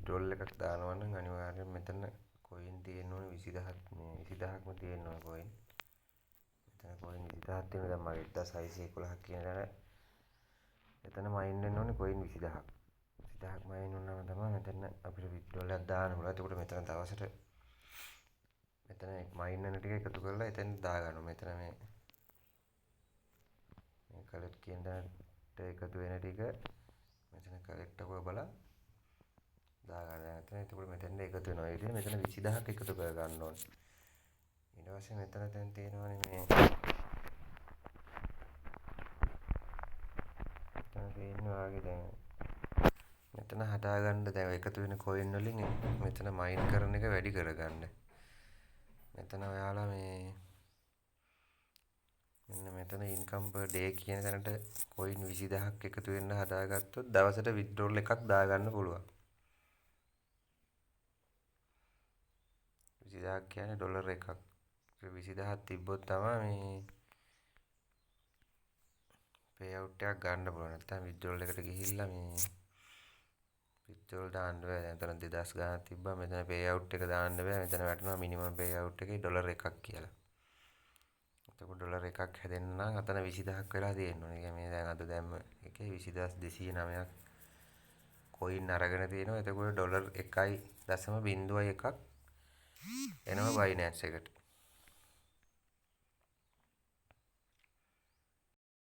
Withdrawal එකක් දානවා නම් අනිවාර්යෙන් මෙතන කොයින් තියෙන්න ඕනේ 20000ක් මේ 20000ක්ම තියෙන්න ඕනේ කොයින්. මෙතන කොයින් 20000ක් තියෙනවා. දැන් මගේ 1611ක් කියන තැන එතන මයින් වෙන්න ඕනේ කොයින් 20000ක්. 20000ක් මයින් වුණාම තමයි මෙතන අපිට විඩ්‍රෝල් එකක් දාන්න පුළුවන්. එතකොට මෙතන දවසට මෙතන මයින් වෙන ටික එකතු කරලා එතෙන් දා ගන්නවා. මෙතන මේ කලෙක්ට් කියන තැනට එකතු වෙන ටික මෙතන කලෙක්ට් එක බලලා දා ගන්න. එතකොට මෙතෙන්ද එකතු වෙනවා. ඒ කියන්නේ මෙතන 20000ක් එකතු කර ගන්න ඕනේ. ඊට පස්සේ මෙතන දැන් තියෙනවානේ මේ මෙතන තියෙනවා වගේ දැන් මෙතන හදාගන්න දැන් එකතු වෙන කොයින් වලින් මෙතන මයින් කරන එක වැඩි කරගන්න. මෙතන ඔයාලා මේ මෙන්න මෙතන ඉන්කම් පර් ඩේ කියන තැනට කොයින් 20000ක් එකතු වෙන්න හදාගත්තොත් දවසට විත්ඩ්‍රෝල් එකක් දාගන්න පුළුවන්. 20000ක් කියන්නේ ඩොලර් එකක්. 20000ක් තිබ්බොත් තමයි මේ පේ අවුට් එකක් ගන්න පුළුවන්. නැත්නම් විත්ඩ්‍රෝල් එකට ගිහිල්ලා මේ විත්ඩ්‍රෝල් දාන්න බෑ. දැන් එතන 2000 ගාණක් තිබ්බා. මෙතන පේ අවුට් එක දාන්න බෑ. මෙතන වැටෙනවා මිනිමම් පේ අවුට් එකේ ඩොලර් එකක් කියලා. එතකොට ඩොලර් එකක් හැදෙන්න නම් අතන 20000ක් වෙලා තියෙන්න ඕනේ. ඒ කියන්නේ දැන් අද දැම්ම එකේ 20209ක් කොයින් අරගෙන තියෙනවා. එතකොට ඩොලර් 1.01ක් එනවා බයිනෑන්ස් එකට.